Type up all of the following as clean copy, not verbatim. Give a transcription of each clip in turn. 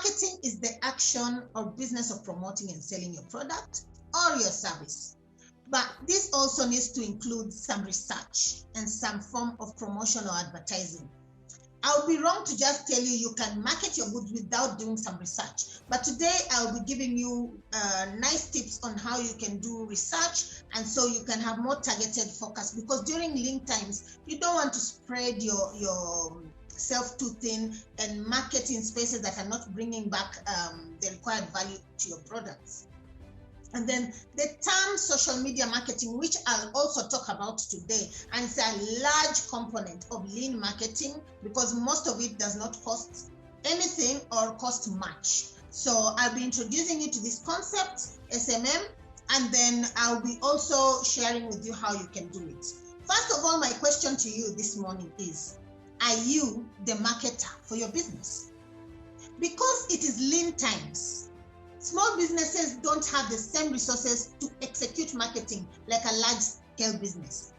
Marketing is the action or business of promoting and selling your product or your service. But this also needs to include some research and some form of promotion or advertising. I'll be wrong to just tell you you can market your goods without doing some research. But today I'll be giving you nice tips on how you can do research, and so you can have more targeted focus, because during lean times, you don't want to spread your self too thin and market in spaces that are not bringing back the required value to your products. And then the term social media marketing, which I'll also talk about today, and it's a large component of lean marketing because most of it does not cost anything or cost much. So I'll be introducing you to this concept, SMM, and then I'll be also sharing with you how you can do it. First of all, my question to you this morning is, are you the marketer for your business? Because it is lean times, small businesses don't have the same resources to execute marketing like a large-scale business.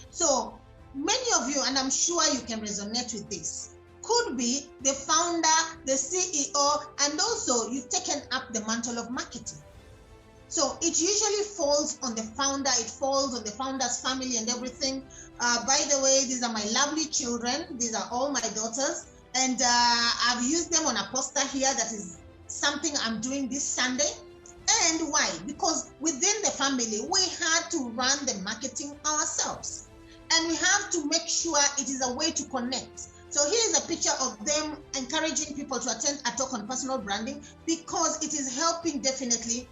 So many of you, and I'm sure you can resonate with this, could be the founder, the CEO, and also you've taken up the mantle of marketing. So it usually falls on the founder, it falls on the founder's family and everything. By the way, these are my lovely children. These are all my daughters. And I've used them on a poster here that is something I'm doing this Sunday. And why? Because within the family, we had to run the marketing ourselves. And we have to make sure it is a way to connect. So here's a picture of them encouraging people to attend a talk on personal branding, because it is helping definitely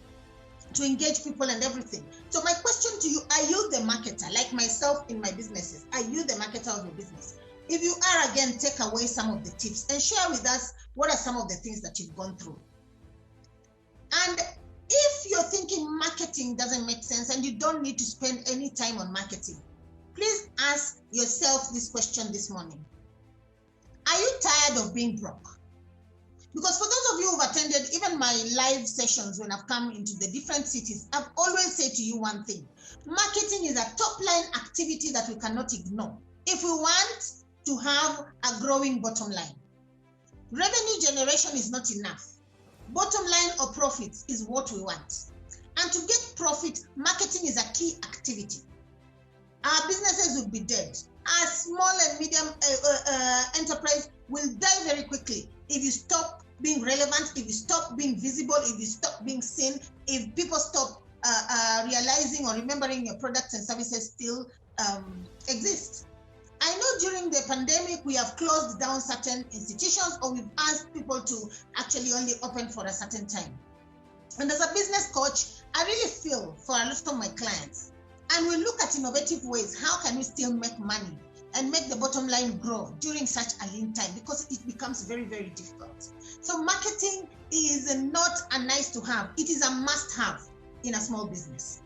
to engage people and everything. So my question to you, are you the marketer? Like myself in my businesses, are you the marketer of your business? If you are, again, take away some of the tips and share with us what are some of the things that you've gone through. And if you're thinking marketing doesn't make sense and you don't need to spend any time on marketing, please ask yourself this question this morning. Are you tired of being broke? Because for those of you who've attended even my live sessions when I've come into the different cities, I've always said to you one thing. Marketing is a top-line activity that we cannot ignore if we want to have a growing bottom line. Revenue generation is not enough. Bottom line or profits is what we want. And to get profit, marketing is a key activity. Our businesses will be dead. Our small and medium enterprise will die very quickly if you stop being relevant, if you stop being visible, if you stop being seen, if people stop realizing or remembering your products and services still exist. I know during the pandemic, we have closed down certain institutions, or we've asked people to actually only open for a certain time. And as a business coach, I really feel for a lot of my clients, and we look at innovative ways, how can we still make money and make the bottom line grow during such a lean time, because it becomes very, very difficult. So marketing is not a nice to have, it is a must have in a small business.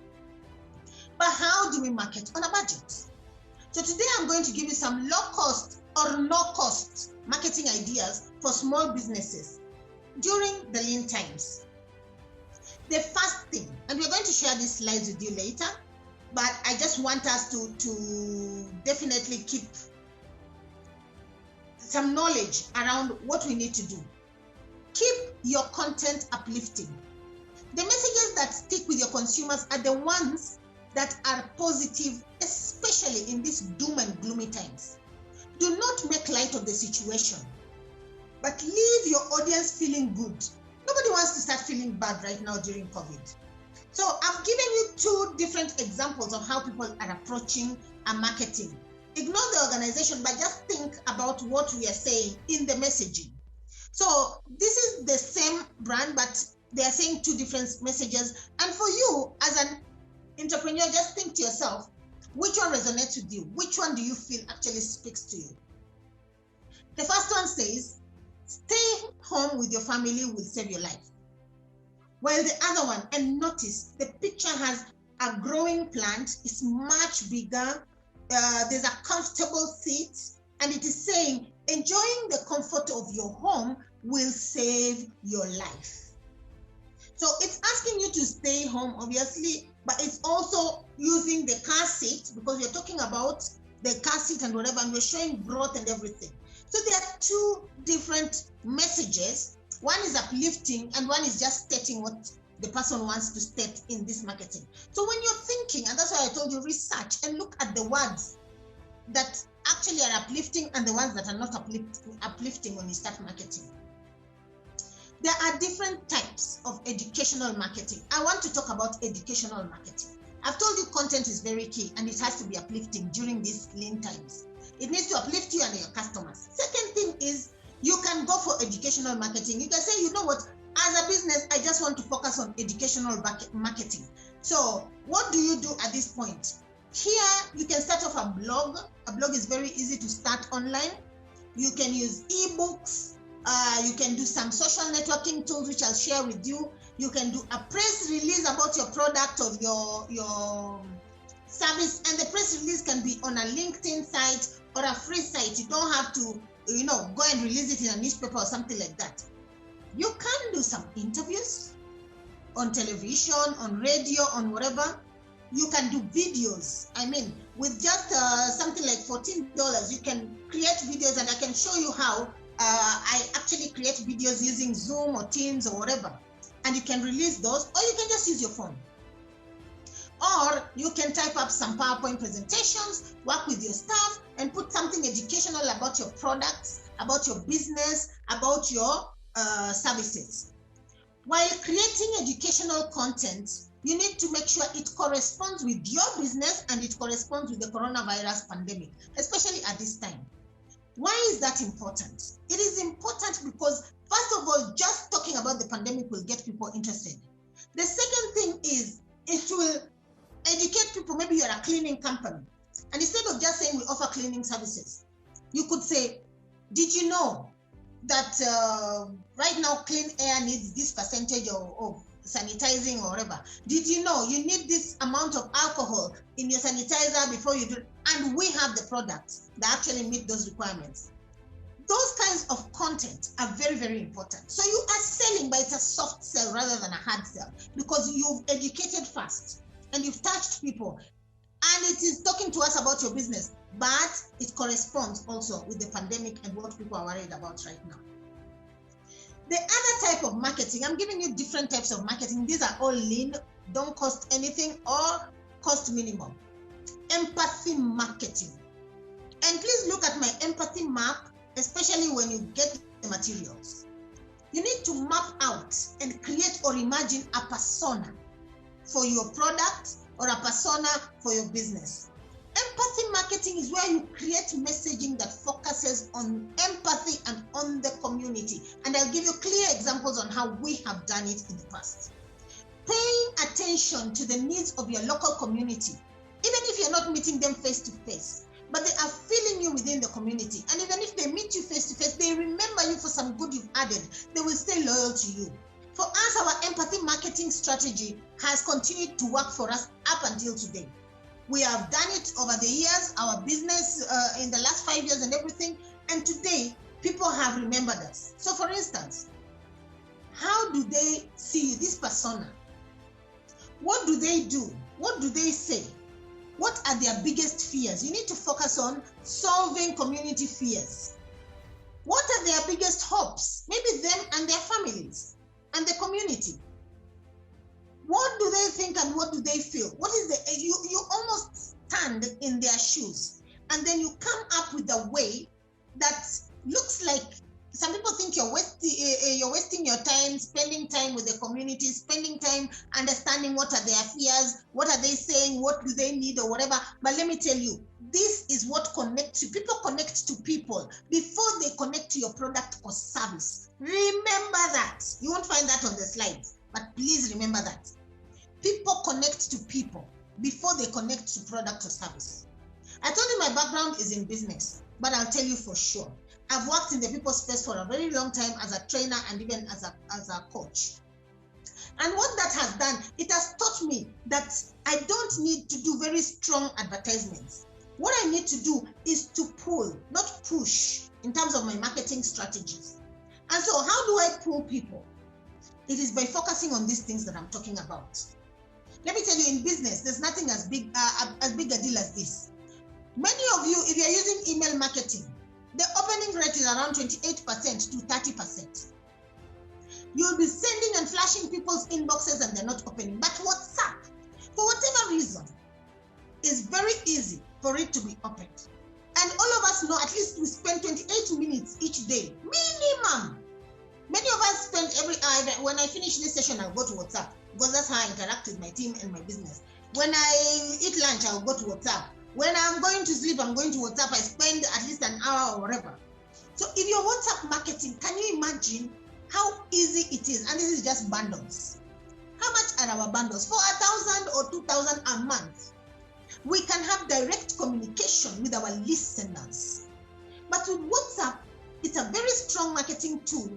But how do we market on a budget? So today I'm going to give you some low cost or no cost marketing ideas for small businesses during the lean times. The first thing, and we're going to share these slides with you later, but I just want us to definitely keep some knowledge around what we need to do. Keep your content uplifting. The messages that stick with your consumers are the ones that are positive, especially in these doom and gloomy times. Do not make light of the situation, but leave your audience feeling good. Nobody wants to start feeling bad right now during COVID. So I've given you two different examples of how people are approaching a marketing. Ignore the organization, but just think about what we are saying in the messaging. So this is the same brand, but they are saying two different messages. And for you as an entrepreneur, just think to yourself, which one resonates with you? Which one do you feel actually speaks to you? The first one says, stay home with your family will save your life. While the other one, and notice the picture has a growing plant, it's much bigger, there's a comfortable seat, and it is saying, enjoying the comfort of your home will save your life. So it's asking you to stay home, obviously, but it's also using the car seat, because we're talking about the car seat and whatever, and we're showing growth and everything. So there are two different messages, One is uplifting and one is just stating what the person wants to state in this marketing. So when you're thinking, and that's why I told you, research and look at the words that actually are uplifting and the ones that are not uplifting when you start marketing. There are different types of educational marketing. I want to talk about educational marketing. I've told you content is very key and it has to be uplifting during these lean times. It needs to uplift you and your customers. Second thing is you can go for educational marketing. You can say, you know what, as a business, I just want to focus on educational marketing. So what do you do at this point? Here, you can start off a blog. A blog is very easy to start online. You can use ebooks. You can do some social networking tools, which I'll share with you. You can do a press release about your product or your service, and the press release can be on a LinkedIn site or a free site. You don't have to, go and release it in a newspaper or something like that. You can do some interviews on television, on radio, on whatever. You can do videos. I mean, with just something like $14, you can create videos, and I can show you how I actually create videos using Zoom or Teams or whatever. And you can release those, or you can just use your phone. Or you can type up some PowerPoint presentations, work with your staff, and put something educational about your products, about your business, about your services. While creating educational content, you need to make sure it corresponds with your business and it corresponds with the coronavirus pandemic, especially at this time. Why is that important? It is important because, first of all, just talking about the pandemic will get people interested. The second thing is it will educate people. Maybe you're a cleaning company, and instead of just saying we offer cleaning services, you could say, did you know that right now clean air needs this percentage of sanitizing or whatever? Did you know you need this amount of alcohol in your sanitizer before you do it? And we have the products that actually meet those requirements. Those kinds of content are very, very important. So you are selling, but it's a soft sell rather than a hard sell, because you've educated first and you've touched people, and it is talking to us about your business, but it corresponds also with the pandemic and what people are worried about right now. The other type of marketing, I'm giving you different types of marketing. These are all lean, don't cost anything or cost minimum. Empathy marketing. And please look at my empathy map, especially when you get the materials. You need to map out and create or imagine a persona for your product or a persona for your business. Empathy marketing is where you create messaging that focuses on empathy and on the community. And I'll give you clear examples on how we have done it in the past. Paying attention to the needs of your local community, even if you're not meeting them face to face, but they are feeling you within the community. And even if they meet you face to face, they remember you for some good you've added, they will stay loyal to you. For us, our empathy marketing strategy has continued to work for us up until today. We have done it over the years, our business in the last 5 years and everything. And today, people have remembered us. So for instance, how do they see you, this persona? What do they do? What do they say? What are their biggest fears? You need to focus on solving community fears. What are their biggest hopes? Maybe them and their families and the community. What do they think and what do they feel? What is the, you almost stand in their shoes, and then you come up with a way that looks like, some people think you're wasting your time, spending time with the community, spending time understanding what are their fears, what are they saying, what do they need or whatever. But let me tell you, this is what connects you. People connect to people before they connect to your product or service. Remember that. You won't find that on the slides, but please remember that. People connect to people before they connect to product or service. I told you my background is in business, but I'll tell you for sure, I've worked in the people space for a very long time as a trainer and even as a coach. And what that has done, it has taught me that I don't need to do very strong advertisements. What I need to do is to pull, not push, in terms of my marketing strategies. And so how do I pull people? It is by focusing on these things that I'm talking about. Let me tell you, in business, there's nothing as big a deal as this. Many of you, if you're using email marketing, the opening rate is around 28% to 30%. You'll be sending and flashing people's inboxes and they're not opening. But WhatsApp, for whatever reason, is very easy for it to be opened. And all of us know at least we spend 28 minutes each day, minimum. Many of us spend every hour. When I finish this session, I'll go to WhatsApp because that's how I interact with my team and my business. When I eat lunch, I'll go to WhatsApp. When I'm going to sleep, I'm going to WhatsApp. I spend at least an hour or whatever. So if you're WhatsApp marketing, can you imagine how easy it is? And this is just bundles. How much are our bundles? For 1,000 or 2,000 a month, we can have direct communication with our listeners. But with WhatsApp, it's a very strong marketing tool.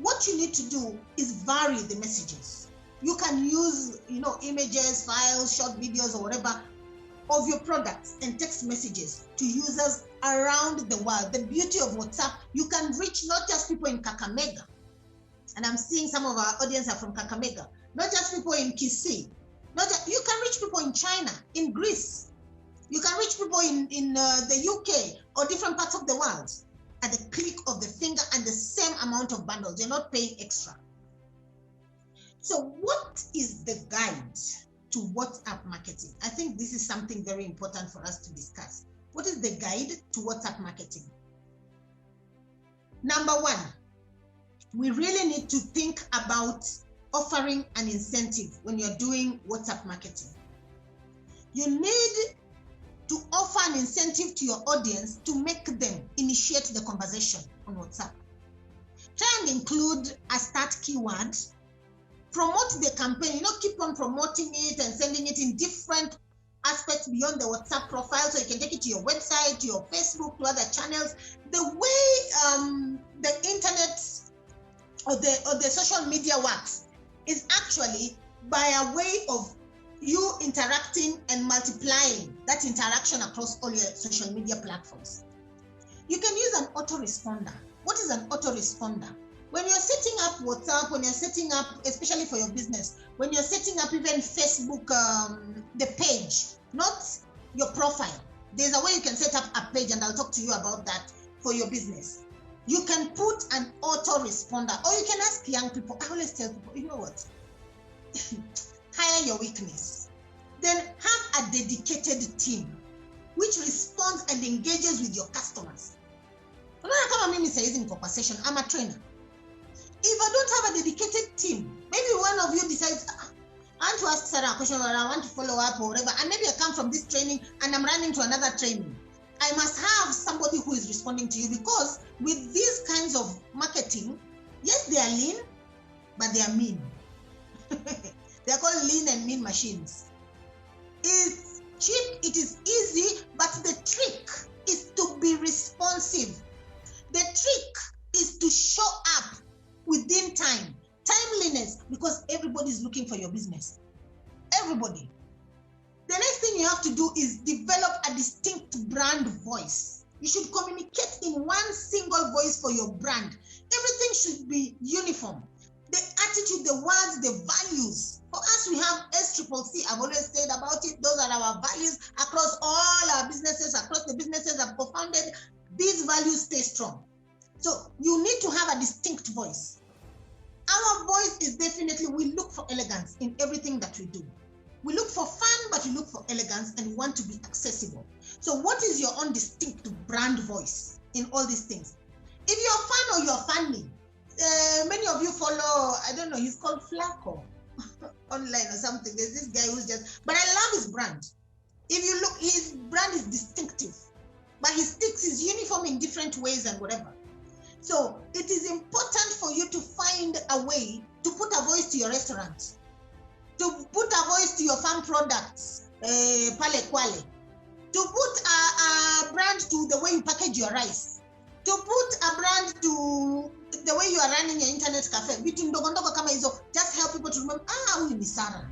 What you need to do is vary the messages. You can use, images, files, short videos, or whatever of your products and text messages to users around the world. The beauty of WhatsApp, you can reach not just people in Kakamega, and I'm seeing some of our audience are from Kakamega, not just people in KCB, you can reach people in China, in Greece, you can reach people in the UK or different parts of the world at the click of the finger and the same amount of bundles. You're not paying extra. So what is the guide to WhatsApp marketing? I think this is something very important for us to discuss. What is the guide to WhatsApp marketing? Number one, we really need to think about offering an incentive when you're doing WhatsApp marketing. You need to offer an incentive to your audience to make them initiate the conversation on WhatsApp. Try and include a start keyword. Promote the campaign, keep on promoting it and sending it in different aspects beyond the WhatsApp profile, so you can take it to your website, to your Facebook, to other channels. The way the internet or the social media works is actually by a way of you interacting and multiplying that interaction across all your social media platforms. You can use an autoresponder. What is an autoresponder? When you're setting up WhatsApp, when you're setting up, especially for your business, when you're setting up even Facebook, the page, not your profile, there's a way you can set up a page, and I'll talk to you about that for your business. You can put an autoresponder, or you can ask young people. I always tell people, you know what? Hire your weakness. Then have a dedicated team which responds and engages with your customers. I'm a trainer. If I don't have a dedicated team, maybe one of you decides, I want to ask Sarah a question, or I want to follow up or whatever, and maybe I come from this training and I'm running to another training. I must have somebody who is responding to you, because with these kinds of marketing, yes, they are lean, but they are mean. They are called lean and mean machines. It's cheap, it is easy, but the trick is to be responsive. The trick is to show up within time. Timeliness, because everybody is looking for your business. Everybody. The next thing you have to do is develop a distinct brand voice. You should communicate in one single voice for your brand. Everything should be uniform. The attitude, the words, the values. For us, we have SCCC. I've always said about it. Those are our values across all our businesses, across the businesses I've co-founded. These values stay strong. So you need to have a distinct voice. Our voice is definitely, we look for elegance in everything that we do. We look for fun, but we look for elegance, and we want to be accessible. So what is your own distinct brand voice in all these things? If you're fun or you're funny, many of you follow, I don't know, he's called Flacco online or something. There's this guy who's just, but I love his brand. If you look, his brand is distinctive, but he sticks his uniform in different ways and whatever. So it is important for you to find a way to put a voice to your restaurant, to put a voice to your farm products, Pale Kwale, to put a brand to the way you package your rice, to put a brand to the way you are running your internet cafe. Just help people to remember, huyu ni Sarah.